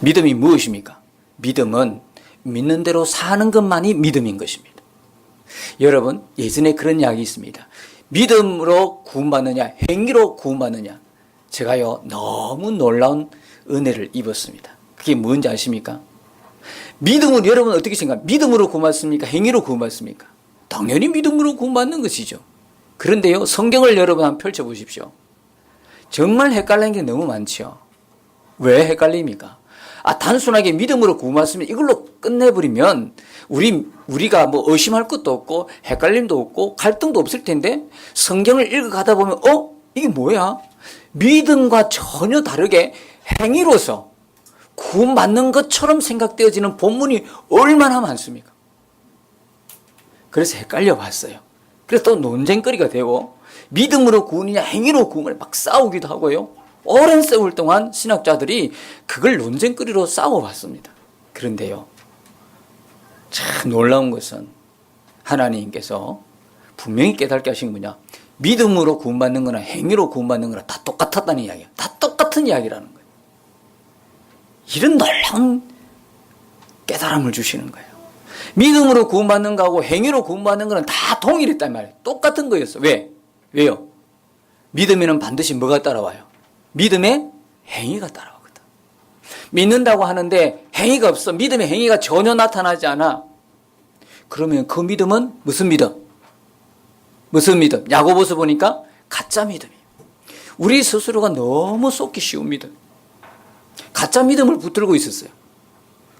믿음이 무엇입니까? 믿음은 믿는 대로 사는 것만이 믿음인 것입니다. 여러분, 예전에 그런 이야기 있습니다. 믿음으로 구원받느냐, 행위로 구원받느냐. 제가요, 너무 놀라운 은혜를 입었습니다. 그게 뭔지 아십니까? 믿음은 여러분 어떻게 생각합니까? 믿음으로 구원받습니까? 행위로 구원받습니까? 당연히 믿음으로 구원받는 것이죠. 그런데요, 성경을 여러분 한번 펼쳐보십시오. 정말 헷갈리는 게 너무 많죠. 왜 헷갈립니까? 단순하게 믿음으로 구원받으면 이걸로 끝내버리면 우리가 뭐 의심할 것도 없고 헷갈림도 없고 갈등도 없을 텐데, 성경을 읽어가다 보면 이게 뭐야? 믿음과 전혀 다르게 행위로서 구원받는 것처럼 생각되어지는 본문이 얼마나 많습니까? 그래서 헷갈려 봤어요. 그래서 또 논쟁거리가 되고, 믿음으로 구원이냐 행위로 구원을 막 싸우기도 하고요. 오랜 세월 동안 신학자들이 그걸 논쟁거리로 싸워봤습니다. 그런데요, 참 놀라운 것은 하나님께서 분명히 깨닫게 하신 거냐, 믿음으로 구원받는 거나 행위로 구원받는 거나 다 똑같았다는 이야기야. 다 똑같은 이야기라는 거예요. 이런 놀라운 깨달음을 주시는 거예요. 믿음으로 구원받는 거하고 행위로 구원받는 거는 다 동일했단 말이에요. 똑같은 거였어. 왜요? 믿음에는 반드시 뭐가 따라와요? 믿음의 행위가 따라오거든. 믿는다고 하는데 행위가 없어. 믿음의 행위가 전혀 나타나지 않아. 그러면 그 믿음은 무슨 믿음? 무슨 믿음? 야고보서 보니까 가짜 믿음이에요. 우리 스스로가 너무 속기 쉬운 믿음. 가짜 믿음을 붙들고 있었어요.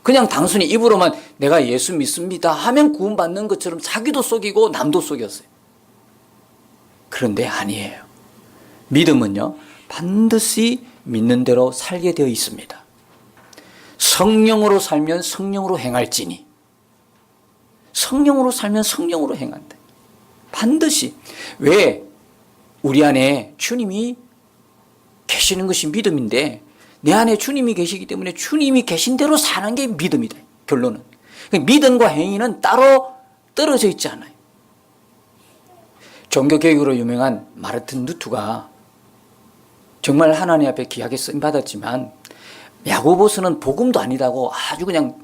그냥 단순히 입으로만 내가 예수 믿습니다 하면 구원받는 것처럼 자기도 속이고 남도 속였어요. 그런데 아니에요. 믿음은요, 반드시 믿는 대로 살게 되어 있습니다. 성령으로 살면 성령으로 행할지니. 성령으로 살면 성령으로 행한다. 반드시. 왜? 우리 안에 주님이 계시는 것이 믿음인데, 내 안에 주님이 계시기 때문에 주님이 계신 대로 사는 게 믿음이다. 결론은. 믿음과 행위는 따로 떨어져 있지 않아요. 종교개혁으로 유명한 마르틴 루터가 정말 하나님 앞에 귀하게 쓰임받았지만 야고보서는 복음도 아니라고 아주 그냥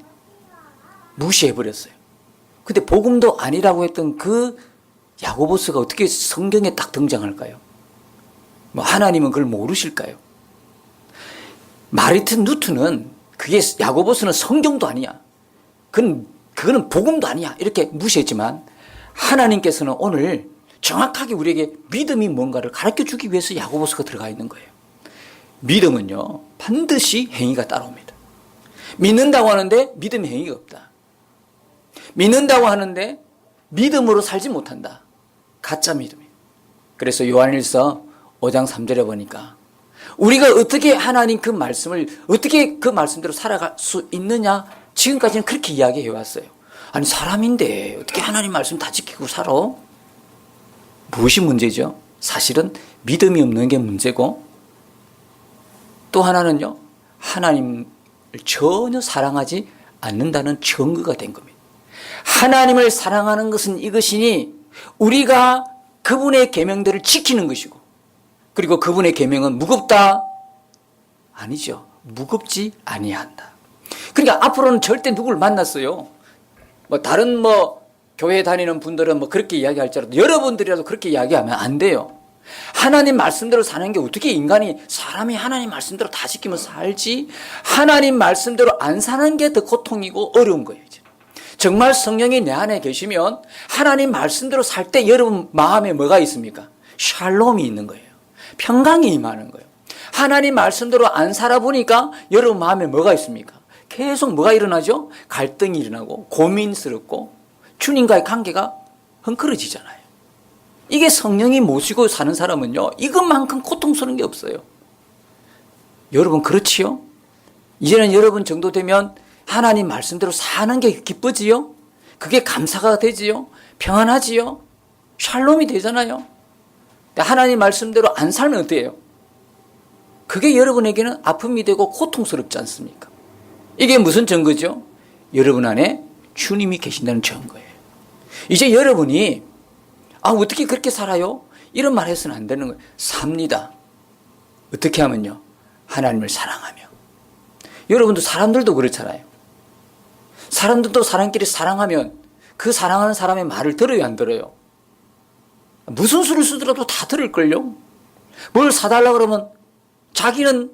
무시해버렸어요. 근데 복음도 아니라고 했던 그 야고보서가 어떻게 성경에 딱 등장할까요? 하나님은 그걸 모르실까요? 마르틴 루터는 그게 야고보서는 성경도 아니야. 그거는 복음도 아니야. 이렇게 무시했지만 하나님께서는 오늘 정확하게 우리에게 믿음이 뭔가를 가르쳐 주기 위해서 야고보서가 들어가 있는 거예요. 믿음은요, 반드시 행위가 따라옵니다. 믿는다고 하는데 믿음의 행위가 없다. 믿는다고 하는데 믿음으로 살지 못한다. 가짜 믿음이에요. 그래서 요한일서 5장 3절에 보니까 우리가 어떻게 하나님 그 말씀을 어떻게 그 말씀대로 살아갈 수 있느냐, 지금까지는 그렇게 이야기해 왔어요. 아니, 사람인데 어떻게 하나님 말씀 다 지키고 살아? 무엇이 문제죠? 사실은 믿음이 없는 게 문제고, 또 하나는요, 하나님을 전혀 사랑하지 않는다는 증거가 된 겁니다. 하나님을 사랑하는 것은 이것이니 우리가 그분의 계명들을 지키는 것이고, 그리고 그분의 계명은 무겁다? 아니죠. 무겁지 아니한다. 그러니까 앞으로는 절대 누구를 만났어요. 다른 교회 다니는 분들은 그렇게 이야기할지라도 여러분들이라도 그렇게 이야기하면 안 돼요. 하나님 말씀대로 사는 게 어떻게 사람이 하나님 말씀대로 다 지키면 살지, 하나님 말씀대로 안 사는 게 더 고통이고 어려운 거예요. 정말 성령이 내 안에 계시면 하나님 말씀대로 살 때 여러분 마음에 뭐가 있습니까? 샬롬이 있는 거예요. 평강이 임하는 거예요. 하나님 말씀대로 안 살아보니까 여러분 마음에 뭐가 있습니까? 계속 뭐가 일어나죠? 갈등이 일어나고 고민스럽고 주님과의 관계가 헝클어지잖아요. 이게 성령이 모시고 사는 사람은요, 이것만큼 고통스러운 게 없어요. 여러분 그렇지요? 이제는 여러분 정도 되면 하나님 말씀대로 사는 게 기쁘지요? 그게 감사가 되지요? 평안하지요? 샬롬이 되잖아요. 하나님 말씀대로 안 살면 어때요? 그게 여러분에게는 아픔이 되고 고통스럽지 않습니까? 이게 무슨 증거죠? 여러분 안에 주님이 계신다는 증거예요. 이제 여러분이 어떻게 그렇게 살아요? 이런 말 해서는 안 되는 거예요. 삽니다. 어떻게 하면요? 하나님을 사랑하며. 여러분도 사람들도 그렇잖아요. 사람들도 사람끼리 사랑하면 그 사랑하는 사람의 말을 들어요, 안 들어요? 무슨 수를 쓰더라도 다 들을걸요? 뭘 사달라 그러면 자기는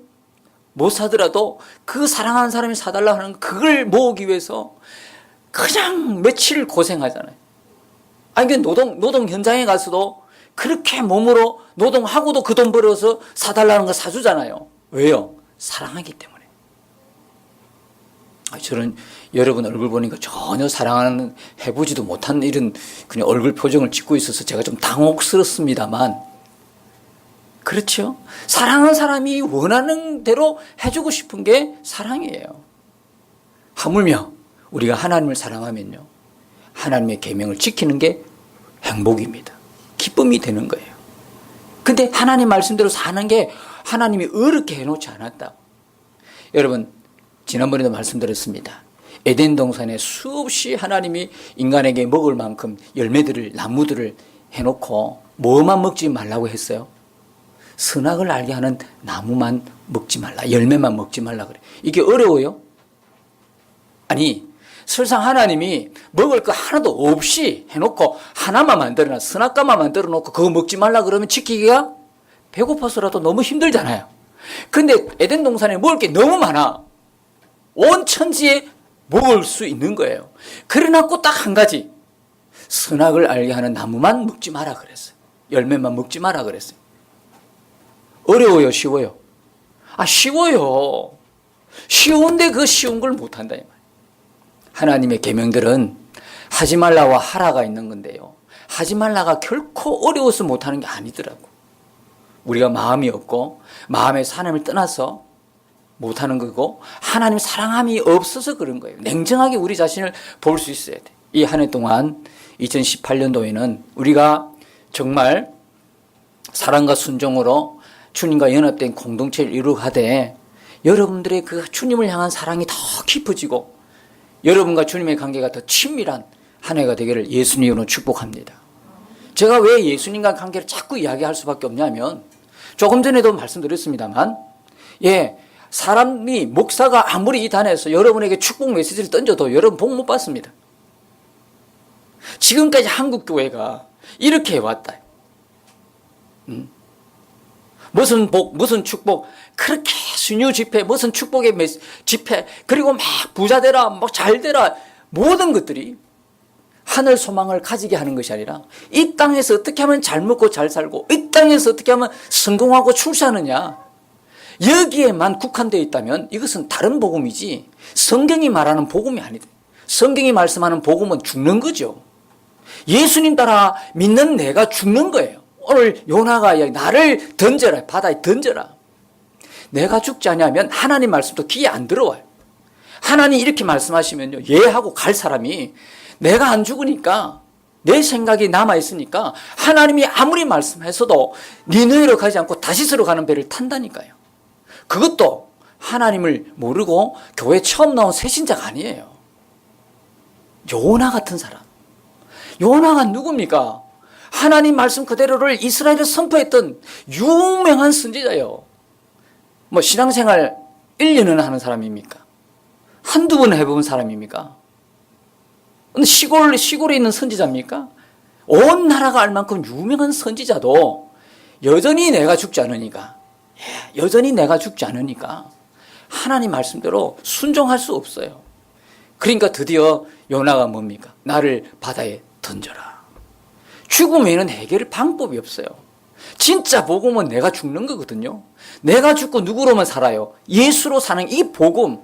못 사더라도 그 사랑하는 사람이 사달라 하는 그걸 모으기 위해서 그냥 며칠 고생하잖아요. 아니, 그 노동 현장에 가서도 그렇게 몸으로 노동하고도 그 돈 벌어서 사달라는 거 사주잖아요. 왜요? 사랑하기 때문에. 저는 여러분 얼굴 보니까 전혀 사랑하는, 해보지도 못한 이런 그냥 얼굴 표정을 짓고 있어서 제가 좀 당혹스럽습니다만, 그렇죠? 사랑하는 사람이 원하는 대로 해주고 싶은 게 사랑이에요. 하물며 우리가 하나님을 사랑하면요, 하나님의 계명을 지키는 게 행복입니다. 기쁨이 되는 거예요. 근데 하나님 말씀대로 사는 게 하나님이 어렵게 해놓지 않았다. 여러분, 지난번에도 말씀드렸습니다. 에덴 동산에 수없이 하나님이 인간에게 먹을 만큼 열매들을, 나무들을 해놓고 뭐만 먹지 말라고 했어요? 선악을 알게 하는 나무만 먹지 말라, 열매만 먹지 말라 그래. 이게 어려워요? 아니, 설상 하나님이 먹을 거 하나도 없이 해놓고 하나만 만들어놔, 선악과만 만들어 놓고 그거 먹지 말라 그러면 지키기가 배고파서라도 너무 힘들잖아요. 근데 에덴 동산에 먹을 게 너무 많아. 온 천지에 먹을 수 있는 거예요. 그래놓고 딱 한 가지, 선악을 알게 하는 나무만 먹지 마라 그랬어요. 열매만 먹지 마라 그랬어요. 어려워요, 쉬워요? 쉬워요. 쉬운데 그 쉬운 걸 못한다 이 말이에요. 하나님의 계명들은 하지 말라와 하라가 있는 건데요, 하지 말라가 결코 어려워서 못하는 게 아니더라고. 우리가 마음이 없고 마음의 하나님을 떠나서 못하는 거고, 하나님 사랑함이 없어서 그런 거예요. 냉정하게 우리 자신을 볼 수 있어야 돼. 이 한 해 동안 2018년도에는 우리가 정말 사랑과 순종으로 주님과 연합된 공동체를 이루어가되, 여러분들의 그 주님을 향한 사랑이 더 깊어지고 여러분과 주님의 관계가 더 친밀한 한 해가 되기를 예수님으로 축복합니다. 제가 왜 예수님과 관계를 자꾸 이야기할 수밖에 없냐면, 조금 전에도 말씀드렸습니다만, 사람이, 목사가 아무리 이 단에서 여러분에게 축복 메시지를 던져도 여러분 복 못 받습니다. 지금까지 한국교회가 이렇게 해왔다. 무슨 복, 무슨 축복, 그렇게 순유 집회, 무슨 축복의 집회, 그리고 막 부자 되라, 막 잘 되라, 모든 것들이 하늘 소망을 가지게 하는 것이 아니라 이 땅에서 어떻게 하면 잘 먹고 잘 살고, 이 땅에서 어떻게 하면 성공하고 출세하느냐, 여기에만 국한되어 있다면 이것은 다른 복음이지 성경이 말하는 복음이 아니다. 성경이 말씀하는 복음은 죽는 거죠. 예수님 따라 믿는 내가 죽는 거예요. 오늘 요나가 나를 던져라, 바다에 던져라. 내가 죽지 않으면 하나님 말씀도 귀에 안 들어와요. 하나님 이렇게 말씀하시면요, 하고 갈 사람이, 내가 안 죽으니까, 내 생각이 남아있으니까 하나님이 아무리 말씀했어도 니느웨로 가지 않고 다시스로 가는 배를 탄다니까요. 그것도 하나님을 모르고 교회 처음 나온 새신자가 아니에요. 요나 같은 사람. 요나가 누굽니까? 하나님 말씀 그대로를 이스라엘에 선포했던 유명한 선지자예요. 신앙생활 1년은 하는 사람입니까? 한두 번 해본 사람입니까? 시골에 있는 선지자입니까? 온 나라가 알 만큼 유명한 선지자도 여전히 내가 죽지 않으니까, 하나님 말씀대로 순종할 수 없어요. 그러니까 드디어 요나가 뭡니까? 나를 바다에 던져라. 죽음 외에는 해결 방법이 없어요. 진짜 복음은 내가 죽는 거거든요. 내가 죽고 누구로만 살아요? 예수로 사는 이 복음.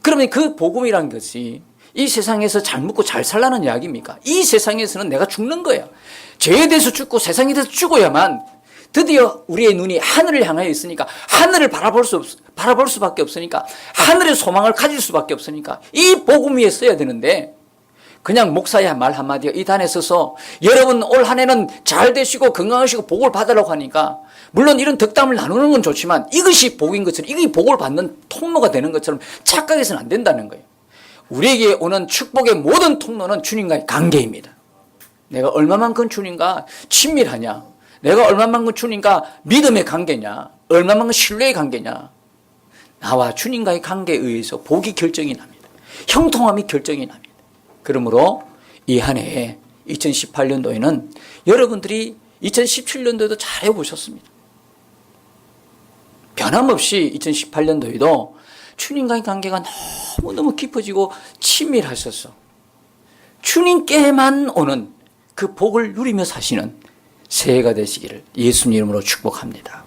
그러면 그 복음이란 것이 이 세상에서 잘 먹고 잘 살라는 이야기입니까? 이 세상에서는 내가 죽는 거야. 죄에 대해서 죽고 세상에 대해서 죽어야만 드디어 우리의 눈이 하늘을 향하여 있으니까, 하늘을 바라볼 수밖에 없으니까, 하늘의 소망을 가질 수밖에 없으니까 이 복음 위에 써야 되는데, 그냥 목사의 말 한마디가 이 단에 서서 여러분 올 한 해는 잘 되시고 건강하시고 복을 받으라고 하니까, 물론 이런 덕담을 나누는 건 좋지만 이것이 복인 것처럼, 이게 복을 받는 통로가 되는 것처럼 착각해서는 안 된다는 거예요. 우리에게 오는 축복의 모든 통로는 주님과의 관계입니다. 내가 얼마만큼 주님과 친밀하냐, 내가 얼마만큼 주님과 믿음의 관계냐, 얼마만큼 신뢰의 관계냐. 나와 주님과의 관계에 의해서 복이 결정이 납니다. 형통함이 결정이 납니다. 그러므로 이 한 해에 2018년도에는 여러분들이 2017년도에도 잘 해보셨습니다. 변함없이 2018년도에도 주님과의 관계가 너무너무 깊어지고 친밀하셔서 주님께만 오는 그 복을 누리며 사시는 새해가 되시기를 예수님 이름으로 축복합니다.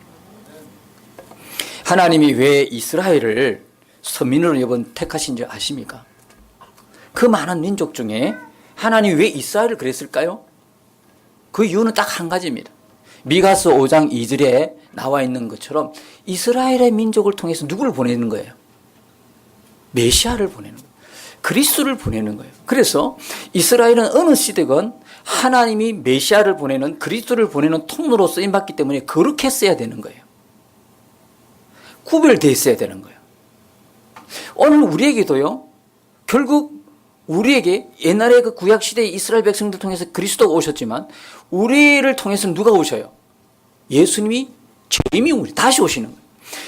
하나님이 왜 이스라엘을 선민으로 이번 택하신 줄 아십니까? 그 많은 민족 중에 하나님이 왜 이스라엘을 그랬을까요? 그 이유는 딱 한 가지입니다. 미가서 5장 2절에 나와 있는 것처럼 이스라엘의 민족을 통해서 누구를 보내는 거예요? 메시아를 보내는 거예요. 그리스도를 보내는 거예요. 그래서 이스라엘은 어느 시대건 하나님이 메시아를 보내는 그리스도를 보내는 통로로 쓰임받기 때문에 거룩했어야 되는 거예요. 구별되어 있어야 되는 거예요. 오늘 우리에게도요, 결국 우리에게 옛날에 그 구약시대의 이스라엘 백성들 통해서 그리스도가 오셨지만 우리를 통해서 누가 오셔요? 예수님이 재림이 다시 오시는 거예요.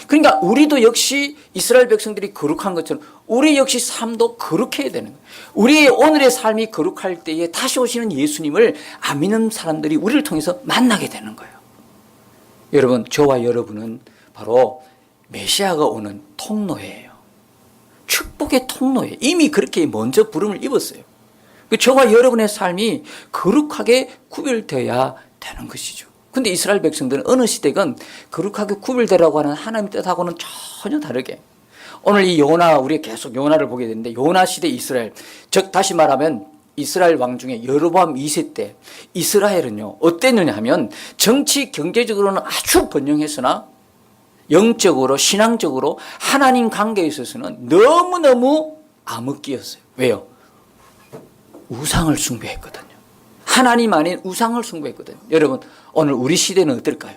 그러니까 우리도 역시 이스라엘 백성들이 거룩한 것처럼 우리 역시 삶도 거룩해야 되는 거예요. 우리의 오늘의 삶이 거룩할 때에 다시 오시는 예수님을 안 믿는 사람들이 우리를 통해서 만나게 되는 거예요. 여러분, 저와 여러분은 바로 메시아가 오는 통로예요. 축복의 통로예요. 이미 그렇게 먼저 부름을 입었어요. 저와 여러분의 삶이 거룩하게 구별되어야 되는 것이죠. 근데 이스라엘 백성들은 어느 시대건 거룩하게 구별되라고 하는 하나님의 뜻하고는 전혀 다르게 오늘 이 요나, 우리 계속 요나를 보게 되는데 요나 시대 이스라엘, 즉 다시 말하면 이스라엘 왕 중에 여로보암 2세 때 이스라엘은요 어땠느냐 하면 정치 경제적으로는 아주 번영했으나 영적으로 신앙적으로 하나님 관계에 있어서는 너무너무 암흑기였어요. 왜요? 우상을 숭배했거든요. 하나님 아닌 우상을 숭배했거든요. 여러분, 오늘 우리 시대는 어떨까요?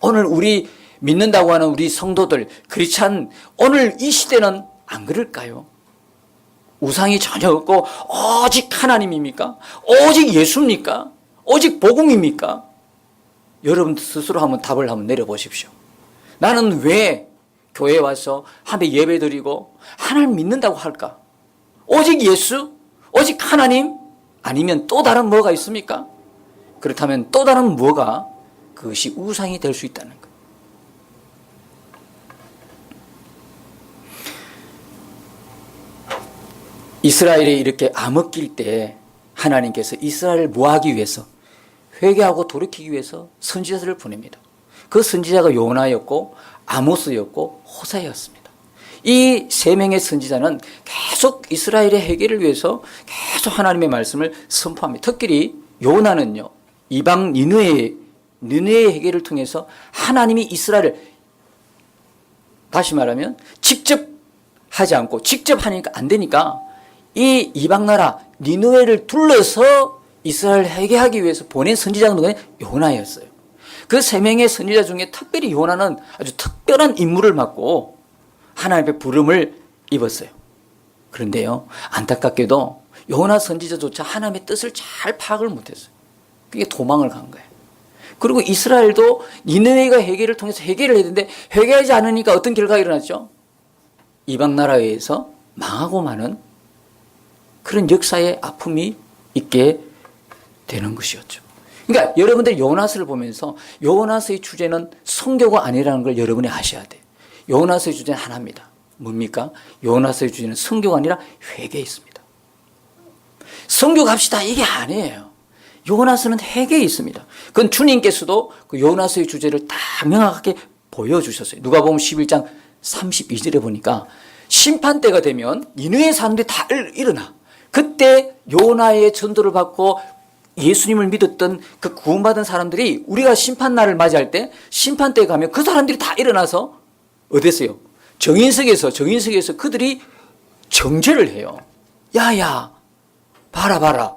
오늘 우리 믿는다고 하는 우리 성도들, 크리스찬, 오늘 이 시대는 안 그럴까요? 우상이 전혀 없고 오직 하나님입니까? 오직 예수입니까? 오직 복음입니까? 여러분 스스로 한번 답을 한번 내려보십시오. 나는 왜 교회에 와서 한데 예배 드리고 하나님 믿는다고 할까? 오직 예수? 오직 하나님? 아니면 또 다른 뭐가 있습니까? 그렇다면 또 다른 뭐가 그것이 우상이 될 수 있다는 거예요. 이스라엘이 이렇게 암흑길 때 하나님께서 이스라엘을 뭐 하기 위해서? 회개하고 돌이키기 위해서 선지자들을 보냅니다. 그 선지자가 요나였고 아모스였고 호세였습니다. 이 세 명의 선지자는 계속 이스라엘의 회개를 위해서 계속 하나님의 말씀을 선포합니다. 특히 요나는요, 이방 니느웨의 회개를 통해서 하나님이 이스라엘을, 다시 말하면 직접 하지 않고 직접 하니까 안 되니까 이 이방 나라 니느웨를 둘러서 이스라엘 회개하기 위해서 보낸 선지자가 누구냐? 요나였어요. 그 세 명의 선지자 중에 특별히 요나는 아주 특별한 임무를 맡고 하나님의 부름을 입었어요. 그런데요, 안타깝게도 요나 선지자조차 하나님의 뜻을 잘 파악을 못했어요. 그게 도망을 간 거예요. 그리고 이스라엘도 니느웨가 회개를 통해서 회개를 했는데 회개하지 않으니까 어떤 결과가 일어났죠? 이방 나라에 의해서 망하고 마는 그런 역사의 아픔이 있게 되는 것이었죠. 그러니까 여러분들이 요나서를 보면서 요나서의 주제는 성교가 아니라는 걸 여러분이 아셔야 돼요. 요나서의 주제는 하나입니다. 뭡니까? 요나서의 주제는 성교가 아니라 회개에 있습니다. 성교 갑시다 이게 아니에요. 요나서는 회개에 있습니다. 그건 주님께서도 그 요나서의 주제를 다 명확하게 보여주셨어요. 누가복음 11장 32절에 보니까 심판 때가 되면 니느웨 사람들이 다 일어나. 그때 요나의 전도를 받고 예수님을 믿었던 그 구원받은 사람들이 우리가 심판날을 맞이할 때 심판 때에 가면 그 사람들이 다 일어나서 어땠어요? 정인석에서 그들이 정죄를 해요. 야야, 봐라.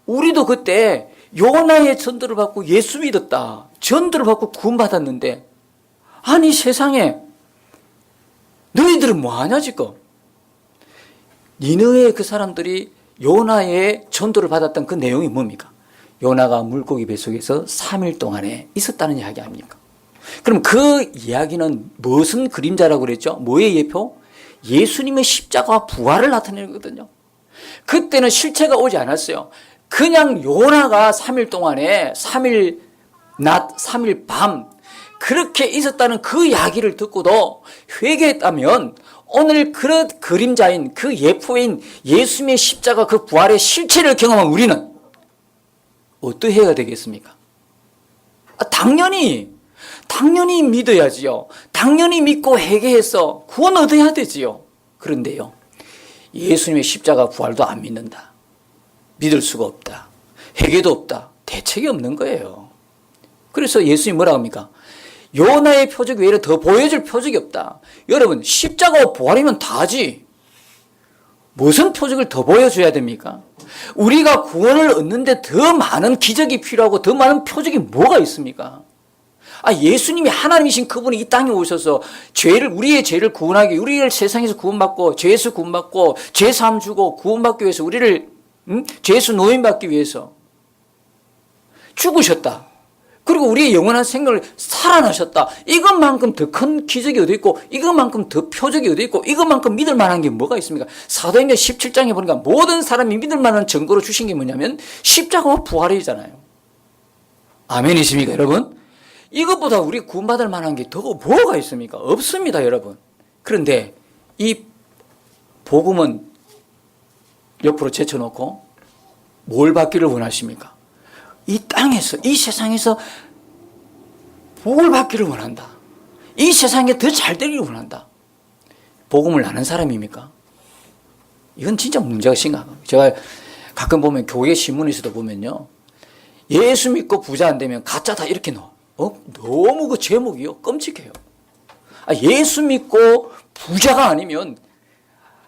우리도 그때 요나의 전도를 받고 예수 믿었다. 전도를 받고 구원받았는데 아니 세상에 너희들은 뭐하냐 지금. 니느웨의 그 사람들이 요나의 전도를 받았던 그 내용이 뭡니까? 요나가 물고기 뱃속에서 3일 동안에 있었다는 이야기 아닙니까? 그럼 그 이야기는 무슨 그림자라고 그랬죠? 뭐의 예표? 예수님의 십자가와 부활을 나타내는 거거든요. 그때는 실체가 오지 않았어요. 그냥 요나가 3일 동안에 3일 낮, 3일 밤 그렇게 있었다는 그 이야기를 듣고도 회개했다면 오늘 그 그림자인 그 예표인 예수님의 십자가 그 부활의 실체를 경험한 우리는 어떠해야 되겠습니까? 당연히 믿어야지요. 당연히 믿고 회개해서 구원 얻어야 되지요. 그런데요, 예수님의 십자가 부활도 안 믿는다. 믿을 수가 없다. 회개도 없다. 대책이 없는 거예요. 그래서 예수님이 뭐라고 합니까? 요나의 표적 외에는 더 보여줄 표적이 없다. 여러분, 십자가와 부활이면 다지. 무슨 표적을 더 보여줘야 됩니까? 우리가 구원을 얻는데 더 많은 기적이 필요하고 더 많은 표적이 뭐가 있습니까? 예수님이 하나님이신 그분이 이 땅에 오셔서 우리의 죄를 구원하기, 우리를 세상에서 구원받고, 죄에서 구원받고, 죄사함 주고, 구원받기 위해서, 우리를, 죄에서 노인받기 위해서 죽으셨다. 그리고 우리의 영원한 생명을 살아나셨다. 이것만큼 더 큰 기적이 어디 있고, 이것만큼 더 표적이 어디 있고, 이것만큼 믿을 만한 게 뭐가 있습니까? 사도행전 17장에 보니까 모든 사람이 믿을 만한 증거로 주신 게 뭐냐면 십자가와 부활이잖아요. 아멘이십니까, 여러분? 이것보다 우리 구원받을 만한 게 더 뭐가 있습니까? 없습니다, 여러분. 그런데 이 복음은 옆으로 제쳐놓고 뭘 받기를 원하십니까? 이 땅에서, 이 세상에서 복을 받기를 원한다. 이 세상에 더 잘 되기를 원한다. 복음을 아는 사람입니까? 이건 진짜 문제가 심각합니다. 제가 가끔 보면 교회 신문에서도 보면요, 예수 믿고 부자 안 되면 가짜다 이렇게 넣어. 너무 그 제목이요, 끔찍해요. 예수 믿고 부자가 아니면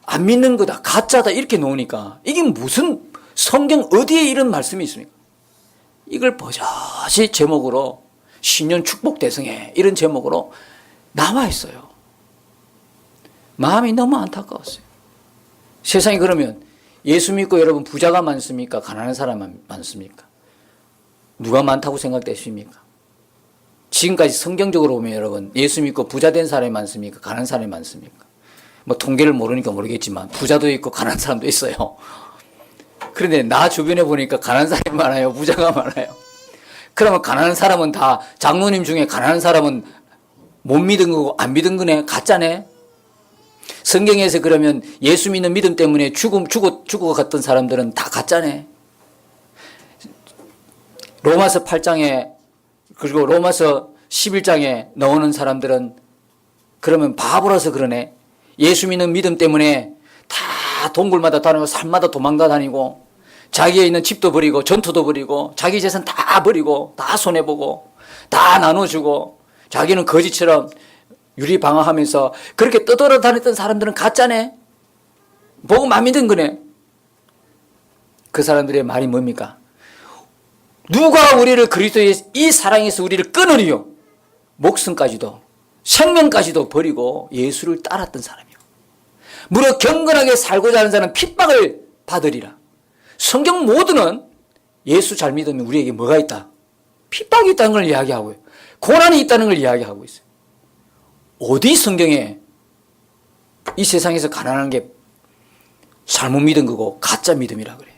안 믿는 거다, 가짜다 이렇게 놓으니까 이게 무슨 성경 어디에 이런 말씀이 있습니까? 이걸 버젓이 제목으로 신년 축복 대성회 이런 제목으로 나와 있어요. 마음이 너무 안타까웠어요. 세상에 그러면 예수 믿고 여러분 부자가 많습니까? 가난한 사람 많습니까? 누가 많다고 생각되십니까? 지금까지 성경적으로 보면 여러분 예수 믿고 부자 된 사람이 많습니까? 가난한 사람이 많습니까? 뭐 통계를 모르니까 모르겠지만 부자도 있고 가난한 사람도 있어요. 그런데 나 주변에 보니까 가난한 사람이 많아요? 부자가 많아요? 그러면 가난한 사람은 다 장로님 중에 가난한 사람은 못 믿은 거고 안 믿은 거네? 가짜네? 성경에서 그러면 예수 믿는 믿음 때문에 죽어갔던 사람들은 다 가짜네? 로마서 8장에 그리고 로마서 11장에 나오는 사람들은 그러면 바보라서 그러네? 예수 믿는 믿음 때문에 다 동굴마다 다니고 산마다 도망가 다니고 자기에 있는 집도 버리고 전투도 버리고 자기 재산 다 버리고 다 손해보고 다 나눠주고 자기는 거지처럼 유리방어하면서 그렇게 떠돌아다녔던 사람들은 가짜네? 복음 안 믿은 거네? 그 사람들의 말이 뭡니까? 누가 우리를 그리스도의 이 사랑에서 우리를 끊으리요? 목숨까지도 생명까지도 버리고 예수를 따랐던 사람이요. 무려 경건하게 살고자 하는 자는 핍박을 받으리라. 성경 모두는 예수 잘 믿으면 우리에게 뭐가 있다? 핍박이 있다는 걸 이야기하고요. 고난이 있다는 걸 이야기하고 있어요. 어디 성경에 이 세상에서 가난한 게 잘못 믿은 거고 가짜 믿음이라 그래요.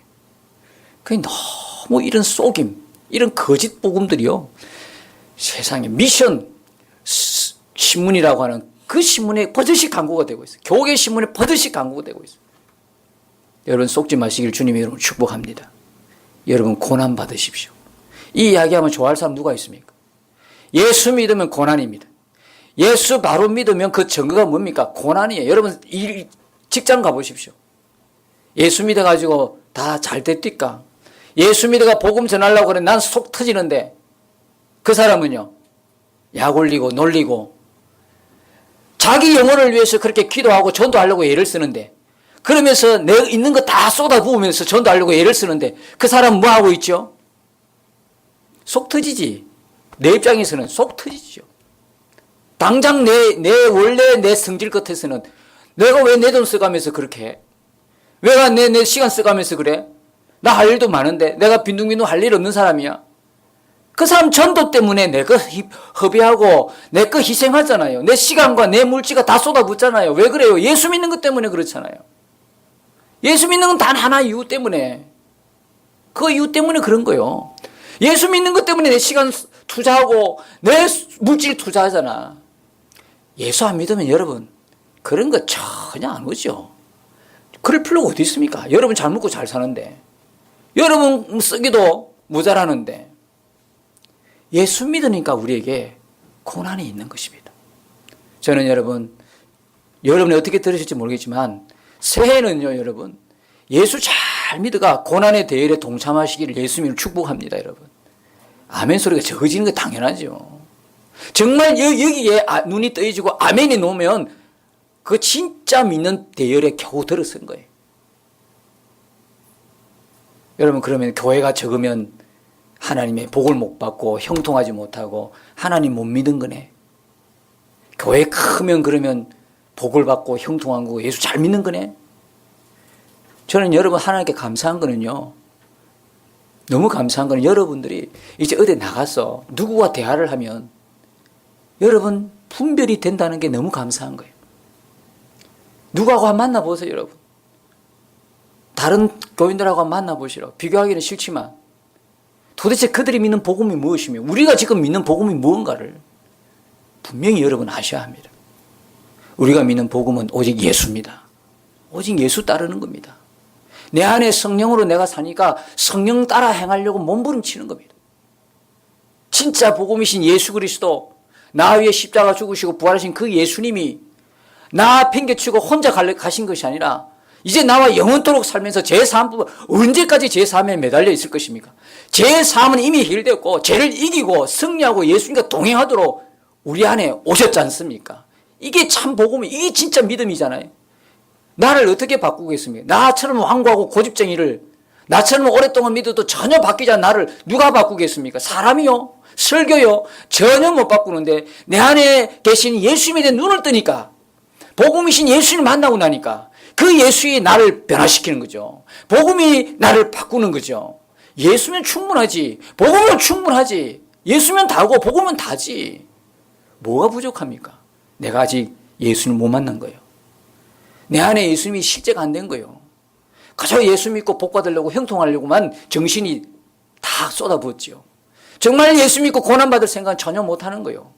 그게 너무 이런 속임, 이런 거짓 복음들이요. 세상에 미션 신문이라고 하는 그 신문에 버젓이 광고가 되고 있어요. 교계 신문에 버젓이 광고가 되고 있어요. 여러분 속지 마시길 주님의 이름으로 축복합니다. 여러분 고난 받으십시오. 이 이야기하면 좋아할 사람 누가 있습니까? 예수 믿으면 고난입니다. 예수 바로 믿으면 그 증거가 뭡니까? 고난이에요. 여러분 직장 가보십시오. 예수 믿어가지고 다 잘 됐을까? 예수 믿어가 복음 전하려고 그래 난 속 터지는데 그 사람은요 약 올리고 놀리고 자기 영혼을 위해서 그렇게 기도하고 전도하려고 애를 쓰는데 그러면서 내 있는 거 다 쏟아부으면서 전도하려고 애를 쓰는데 그 사람은 뭐 하고 있죠? 속 터지지. 내 입장에서는 속 터지죠. 당장 원래 내 성질 끝에서는 내가 왜 내 돈 써가면서 그렇게 해? 왜 내 시간 써가면서 그래? 나 할 일도 많은데 내가 빈둥빈둥 할 일 없는 사람이야. 그 사람 전도 때문에 내 거 허비하고 내 거 희생하잖아요. 내 시간과 내 물질과 다 쏟아붓잖아요. 왜 그래요? 예수 믿는 것 때문에 그렇잖아요. 예수 믿는 건 단 하나 이유 때문에. 그 이유 때문에 그런 거예요. 예수 믿는 것 때문에 내 시간 투자하고 내 물질 투자하잖아. 예수 안 믿으면 여러분 그런 거 전혀 안 오죠. 그럴 필요가 어디 있습니까? 여러분 잘 먹고 잘 사는데, 여러분 쓰기도 모자라는데, 예수 믿으니까 우리에게 고난이 있는 것입니다. 저는 여러분이 어떻게 들으실지 모르겠지만 새해는요, 여러분 예수 잘 믿어가 고난의 대열에 동참하시기를 예수님을 축복합니다. 여러분 아멘 소리가 적어지는 게 당연하죠. 정말 여기에 눈이 떠지고 아멘이 놓으면 그 진짜 믿는 대열에 겨우 들어선 거예요. 여러분 그러면 교회가 적으면 하나님의 복을 못 받고 형통하지 못하고 하나님 못 믿은 거네. 교회 크면 그러면 복을 받고 형통한 거고 예수 잘 믿는 거네. 저는 여러분 하나님께 감사한 거는요, 너무 감사한 거는 여러분들이 이제 어디 나가서 누구와 대화를 하면 여러분 분별이 된다는 게 너무 감사한 거예요. 누구하고 한번 만나보세요. 여러분 다른 교인들하고 한번 만나보시라고. 비교하기는 싫지만 도대체 그들이 믿는 복음이 무엇이며 우리가 지금 믿는 복음이 무언가를 분명히 여러분 아셔야 합니다. 우리가 믿는 복음은 오직 예수입니다. 오직 예수 따르는 겁니다. 내 안에 성령으로 내가 사니까 성령 따라 행하려고 몸부림치는 겁니다. 진짜 복음이신 예수 그리스도, 나 위에 십자가 죽으시고 부활하신 그 예수님이 나 팽개치고 혼자 가신 것이 아니라 이제 나와 영원토록 살면서 제3부분 언제까지 제3에 매달려 있을 것입니까? 제3은 이미 해결되었고 죄를 이기고 승리하고 예수님과 동행하도록 우리 안에 오셨지 않습니까? 이게 참 복음이, 이게 진짜 믿음이잖아요. 나를 어떻게 바꾸겠습니까? 나처럼 완고하고 고집쟁이를, 나처럼 오랫동안 믿어도 전혀 바뀌지 않은 나를 누가 바꾸겠습니까? 사람이요? 설교요? 전혀 못 바꾸는데 내 안에 계신 예수님에 대해 눈을 뜨니까, 복음이신 예수님을 만나고 나니까 그 예수님이 나를 변화시키는 거죠. 복음이 나를 바꾸는 거죠. 예수면 충분하지. 복음은 충분하지. 예수면 다고 복음은 다지. 뭐가 부족합니까? 내가 아직 예수님을 못 만난 거예요. 내 안에 예수님이 실제가 안 된 거예요. 그저 예수 믿고 복 받으려고 형통하려고만 정신이 다 쏟아부었죠. 정말 예수 믿고 고난받을 생각은 전혀 못하는 거예요.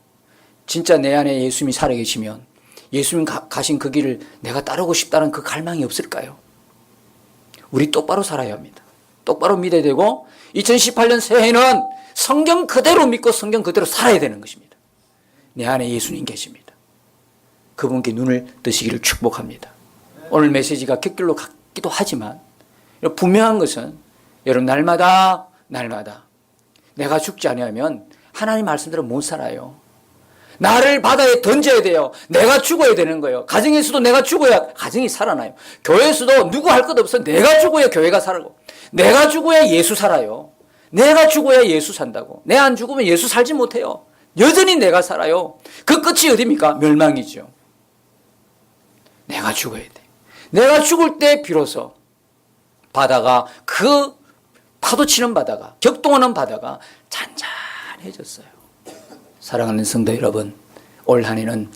진짜 내 안에 예수님이 살아계시면 예수님 가신 그 길을 내가 따르고 싶다는 그 갈망이 없을까요? 우리 똑바로 살아야 합니다. 똑바로 믿어야 되고 2018년 새해는 성경 그대로 믿고 성경 그대로 살아야 되는 것입니다. 내 안에 예수님 계십니다. 그분께 눈을 뜨시기를 축복합니다. 오늘 메시지가 객길로 같기도 하지만 분명한 것은 여러분 날마다 내가 죽지 않으면 하나님 말씀대로 못 살아요. 나를 바다에 던져야 돼요. 내가 죽어야 되는 거예요. 가정에서도 내가 죽어야 가정이 살아나요. 교회에서도 누구 할 것 없어. 내가 죽어야 교회가 살고, 내가 죽어야 예수 살아요. 내가 죽어야 예수 산다고. 내 안 죽으면 예수 살지 못해요. 여전히 내가 살아요. 그 끝이 어디입니까? 멸망이죠. 내가 죽어야 돼. 내가 죽을 때 비로소 바다가, 그 파도 치는 바다가, 격동하는 바다가 잔잔해졌어요. 사랑하는 성도 여러분, 올 한 해는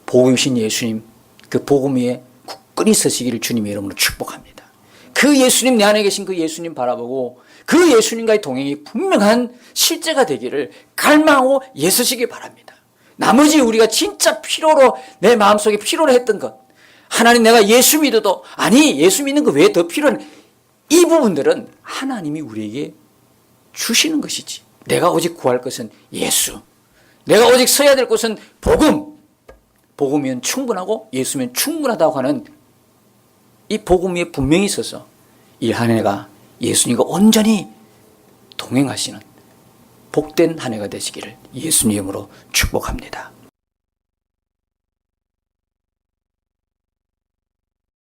복음이신 예수님, 그 복음 위에 굳건히 서시기를 주님의 이름으로 축복합니다. 그 예수님, 내 안에 계신 그 예수님 바라보고 그 예수님과의 동행이 분명한 실제가 되기를 갈망하고 애쓰시기 바랍니다. 나머지 우리가 진짜 필요로, 내 마음속에 필요로 했던 것, 하나님 내가 예수 믿어도, 아니 예수 믿는 거 왜 더 필요한, 이 부분들은 하나님이 우리에게 주시는 것이지. 내가 오직 구할 것은 예수, 내가 오직 써야 될 것은 복음. 복음이면 충분하고 예수면 충분하다고 하는 이 복음 위에 분명히 있어서 이 한 해가 예수님과 온전히 동행하시는 복된 한 해가 되시기를 예수님으로 축복합니다.